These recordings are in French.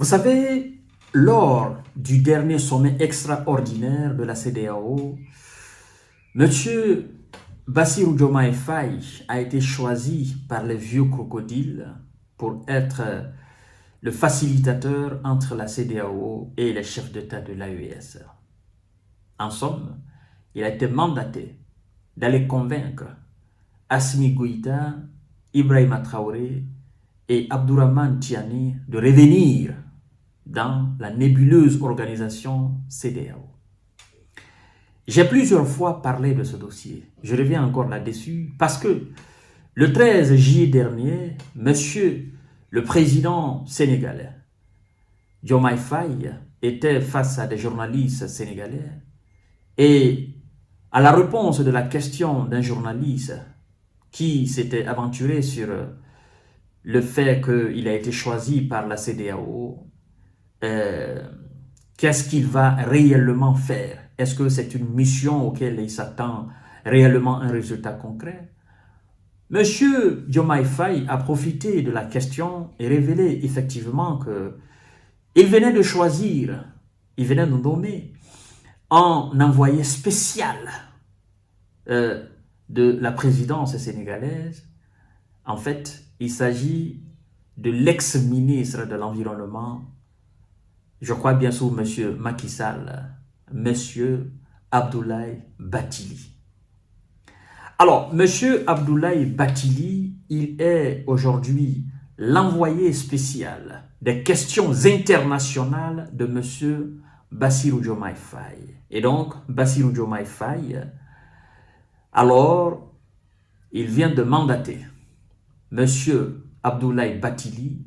Vous savez, lors du dernier sommet extraordinaire de la CEDEAO, M. Bassirou Diomaye Faye a été choisi par les vieux crocodiles pour être le facilitateur entre la CEDEAO et les chefs d'État de l'AES. En somme, il a été mandaté d'aller convaincre Assimi Goïta, Ibrahima Traoré et Abdourahmane Tiani de revenir dans la nébuleuse organisation CEDEAO. J'ai plusieurs fois parlé de ce dossier. Je reviens encore là-dessus parce que le 13 juillet dernier, monsieur le président sénégalais, Diomaye Faye, était face à des journalistes sénégalais et à la réponse de la question d'un journaliste qui s'était aventuré sur le fait qu'il a été choisi par la CEDEAO, qu'est-ce qu'il va réellement faire? Est-ce que c'est une mission auquel il s'attend réellement un résultat concret? Monsieur Diomaye Faye a profité de la question et révélé effectivement qu'il venait de choisir, il venait de nommer un envoyé spécial de la présidence sénégalaise. En fait, il s'agit de l'ex-ministre de l'Environnement, je crois bien sûr M. Macky Sall, M. Abdoulaye Bathily. Alors, M. Abdoulaye Bathily, il est aujourd'hui l'envoyé spécial des questions internationales de M. Bassirou Diomaye Faye. Et donc, Bassirou Diomaye Faye, alors, il vient de mandater M. Abdoulaye Bathily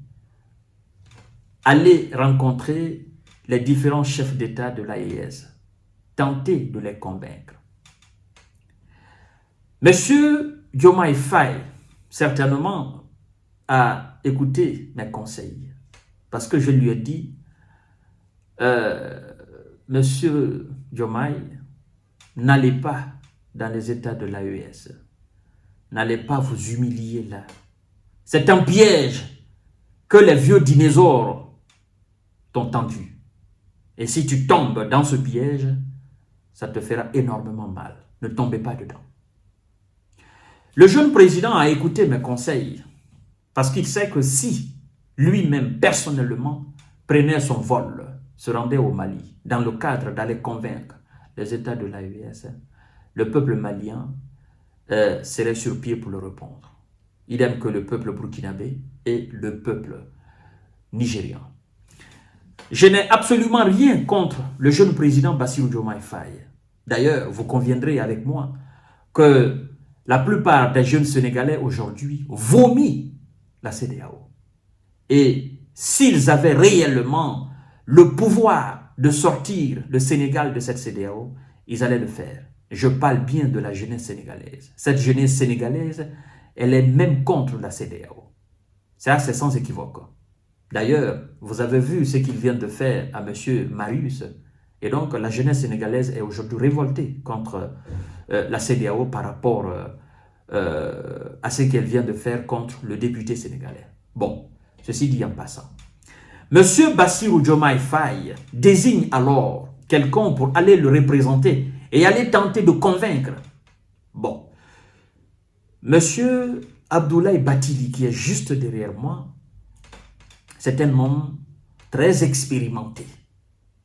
aller rencontrer les différents chefs d'État de l'AES, tenter de les convaincre. M. Diomaye Faye, certainement, a écouté mes conseils, parce que je lui ai dit, Monsieur Diomaye, n'allez pas dans les États de l'AES, n'allez pas vous humilier là. C'est un piège que les vieux dinosaures t'ont tendu. Et si tu tombes dans ce piège, ça te fera énormément mal. Ne tombez pas dedans. Le jeune président a écouté mes conseils parce qu'il sait que si lui-même, personnellement, prenait son vol, se rendait au Mali, dans le cadre d'aller convaincre les États de l'AES, le peuple malien serait sur pied pour le répondre. Idem que le peuple burkinabé et le peuple nigérian. Je n'ai absolument rien contre le jeune président Bassirou Diomaye Faye. D'ailleurs, vous conviendrez avec moi que la plupart des jeunes Sénégalais aujourd'hui vomissent la CEDEAO. Et s'ils avaient réellement le pouvoir de sortir le Sénégal de cette CEDEAO, ils allaient le faire. Je parle bien de la jeunesse sénégalaise. Cette jeunesse sénégalaise, elle est même contre la CEDEAO. Ça, c'est sans équivoque. D'ailleurs, vous avez vu ce qu'ils viennent de faire à M. Marius. Et donc, la jeunesse sénégalaise est aujourd'hui révoltée contre la CEDEAO par rapport à ce qu'elle vient de faire contre le député sénégalais. Bon, ceci dit en passant. M. Bassirou Diomaye Faye désigne alors quelqu'un pour aller le représenter et aller tenter de convaincre. Bon, M. Abdoulaye Bathily, qui est juste derrière moi, c'est un homme très expérimenté.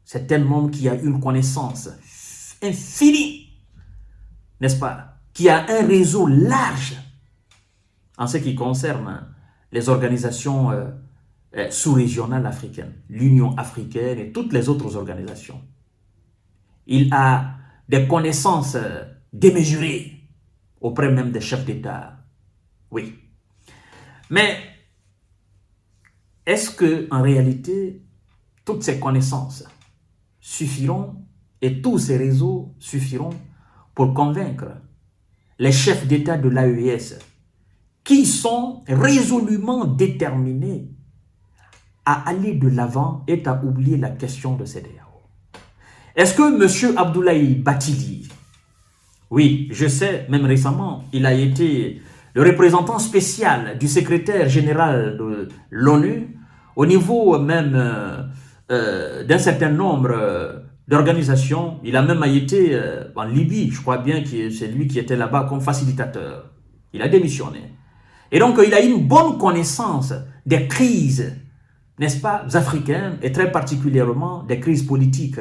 C'est un homme qui a une connaissance infinie, n'est-ce pas? Qui a un réseau large en ce qui concerne les organisations sous-régionales africaines, l'Union africaine et toutes les autres organisations. Il a des connaissances démesurées auprès même des chefs d'État. Oui. Mais est-ce qu'en réalité, toutes ces connaissances suffiront et tous ces réseaux suffiront pour convaincre les chefs d'État de l'AES qui sont résolument déterminés à aller de l'avant et à oublier la question de CEDEAO? Est-ce que M. Abdoulaye Bathily, oui, je sais, même récemment, il a été le représentant spécial du secrétaire général de l'ONU au niveau même d'un certain nombre d'organisations. Il a même été en Libye, je crois bien que c'est lui qui était là-bas comme facilitateur. Il a démissionné. Et donc, il a une bonne connaissance des crises, n'est-ce pas, africaines, et très particulièrement des crises politiques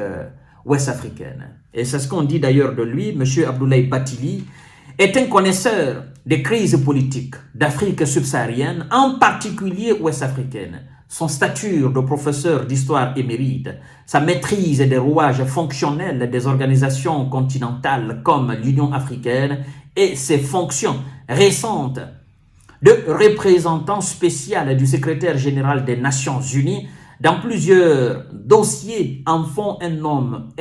ouest-africaines. Et c'est ce qu'on dit d'ailleurs de lui, M. Abdoulaye Bathily est un connaisseur des crises politiques d'Afrique subsaharienne, en particulier ouest-africaine. Son statut de professeur d'histoire émérite, sa maîtrise des rouages fonctionnels des organisations continentales comme l'Union africaine et ses fonctions récentes de représentant spécial du secrétaire général des Nations Unies dans plusieurs dossiers en font un homme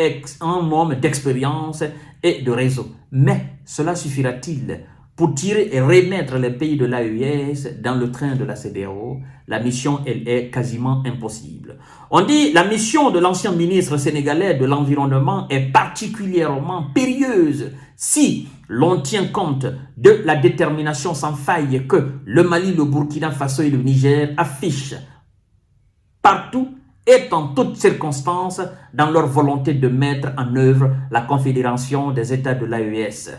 d'expérience et de réseau. Mais cela suffira-t-il pour tirer et remettre les pays de l'AES dans le train de la CEDEAO? La mission, elle est quasiment impossible. On dit la mission de l'ancien ministre sénégalais de l'Environnement est particulièrement périlleuse si l'on tient compte de la détermination sans faille que le Mali, le Burkina Faso et le Niger affichent partout et en toutes circonstances dans leur volonté de mettre en œuvre la Confédération des États de l'AES.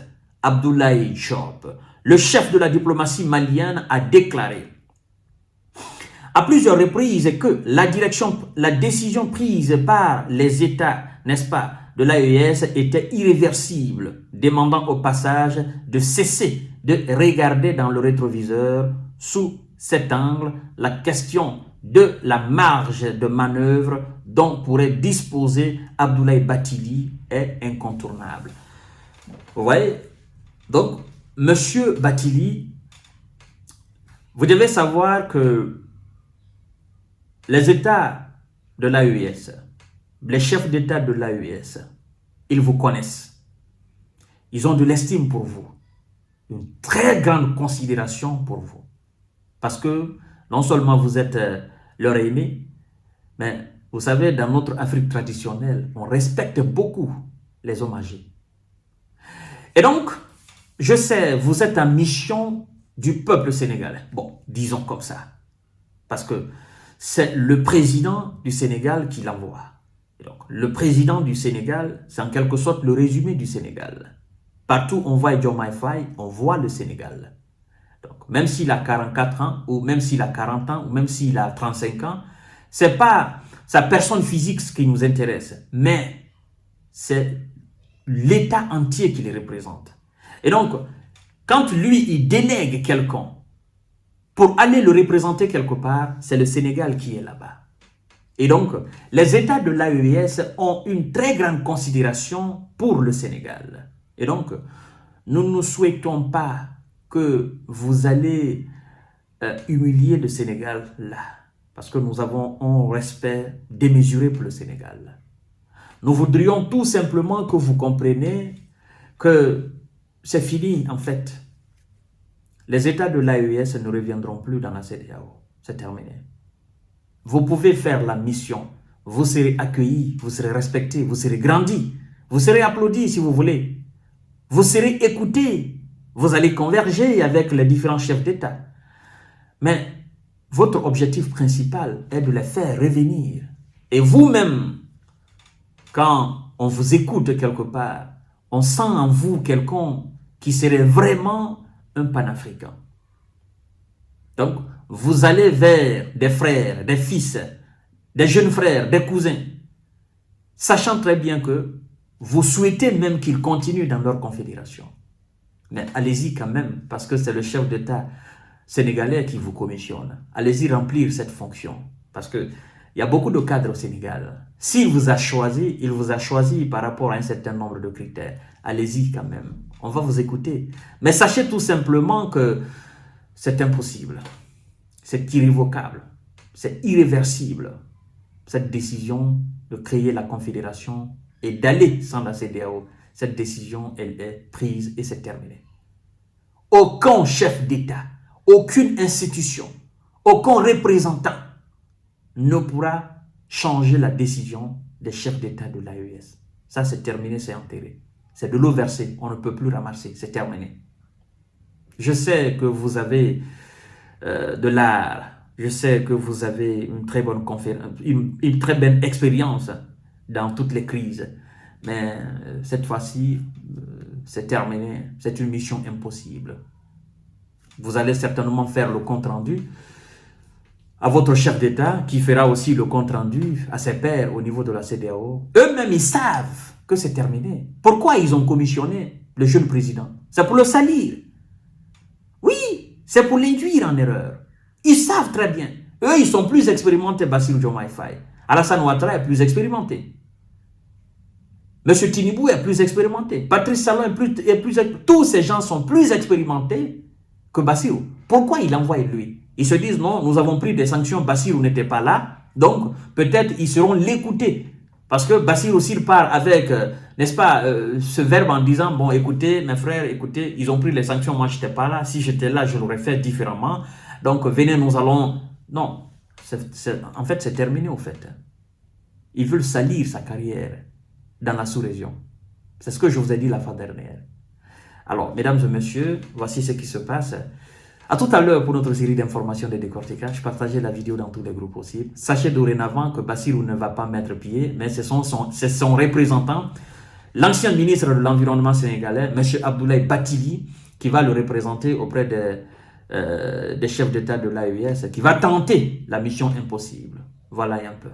Abdoulaye Diop, le chef de la diplomatie malienne, a déclaré à plusieurs reprises que la décision prise par les États, n'est-ce pas, de l'AES était irréversible, demandant au passage de cesser de regarder dans le rétroviseur. Sous cet angle, la question de la marge de manœuvre dont pourrait disposer Abdoulaye Bathily est incontournable. Vous voyez? Donc, Monsieur Bathily, vous devez savoir que les États de l'AES, les chefs d'État de l'AES, ils vous connaissent. Ils ont de l'estime pour vous, une très grande considération pour vous. Parce que non seulement vous êtes leur aîné, mais vous savez, dans notre Afrique traditionnelle, on respecte beaucoup les hommes âgés. Et donc, je sais, vous êtes en mission du peuple sénégalais. Bon, disons comme ça. Parce que c'est le président du Sénégal qui l'envoie. Donc, le président du Sénégal, c'est en quelque sorte le résumé du Sénégal. Partout où on voit Diomaye Faye, on voit le Sénégal. Donc, même s'il a 44 ans, ou même s'il a 40 ans, ou même s'il a 35 ans, ce n'est pas sa personne physique ce qui nous intéresse, mais c'est l'État entier qui les représente. Et donc, quand lui, il délègue quelqu'un pour aller le représenter quelque part, c'est le Sénégal qui est là-bas. Et donc, les États de l'AES ont une très grande considération pour le Sénégal. Et donc, nous ne souhaitons pas que vous allez humilier le Sénégal là, parce que nous avons un respect démesuré pour le Sénégal. Nous voudrions tout simplement que vous compreniez que c'est fini en fait. Les États de l'AES ne reviendront plus dans la CEDEAO. C'est terminé. Vous pouvez faire la mission. Vous serez accueillis, vous serez respectés, vous serez grandis. Vous serez applaudis si vous voulez. Vous serez écoutés. Vous allez converger avec les différents chefs d'État. Mais votre objectif principal est de les faire revenir. Et vous-même, quand on vous écoute quelque part, on sent en vous quelqu'un qui serait vraiment un panafricain. Donc, vous allez vers des frères, des fils, des jeunes frères, des cousins, sachant très bien que vous souhaitez même qu'ils continuent dans leur confédération. Mais allez-y quand même, parce que c'est le chef d'État sénégalais qui vous commissionne. Allez-y remplir cette fonction, parce qu'il y a beaucoup de cadres au Sénégal. S'il vous a choisi, il vous a choisi par rapport à un certain nombre de critères. Allez-y quand même, on va vous écouter. Mais sachez tout simplement que c'est impossible. C'est irrévocable, c'est irréversible, cette décision de créer la Confédération et d'aller sans la CEDEAO. Cette décision, elle est prise et c'est terminé. Aucun chef d'État, aucune institution, aucun représentant ne pourra changer la décision des chefs d'État de l'AES. Ça, c'est terminé, c'est enterré. C'est de l'eau versée, on ne peut plus ramasser, c'est terminé. Je sais que vous avez de l'art, Je sais que vous avez une très bonne une très bonne expérience dans toutes les crises. Mais cette fois-ci, c'est terminé. C'est une mission impossible. Vous allez certainement faire le compte-rendu à votre chef d'État, qui fera aussi le compte-rendu à ses pairs au niveau de la CEDEAO. Eux-mêmes, ils savent que c'est terminé. Pourquoi ils ont commissionné le jeune président? C'est pour le salir. Oui, c'est pour l'induire en erreur. Ils savent très bien. Eux, ils sont plus expérimentés, Bassirou Diomaye Faye. Alassane Ouattara est plus expérimenté. Monsieur Tinibou est plus expérimenté. Patrice Talon est plus... Tous ces gens sont plus expérimentés que Bassirou. Pourquoi il envoie lui? Ils se disent non, nous avons pris des sanctions, Bassirou n'était pas là, donc peut-être ils seront l'écouter. Parce que Bassirou s'il part avec, n'est-ce pas, ce verbe en disant, bon écoutez mes frères, écoutez, ils ont pris les sanctions, moi je n'étais pas là, si j'étais là je l'aurais fait différemment, donc venez nous allons... Non, en fait c'est terminé au fait. Ils veulent salir sa carrière dans la sous-région. C'est ce que je vous ai dit la fois dernière. Alors, mesdames et messieurs, voici ce qui se passe. À tout à l'heure pour notre série d'informations de décortiquage. Partagez la vidéo dans tous les groupes possibles. Sachez dorénavant que Bassirou ne va pas mettre pied, mais c'est son représentant, l'ancien ministre de l'Environnement sénégalais, M. Abdoulaye Bathily, qui va le représenter auprès des chefs d'État de l'AES, qui va tenter la mission impossible. Voilà un peu.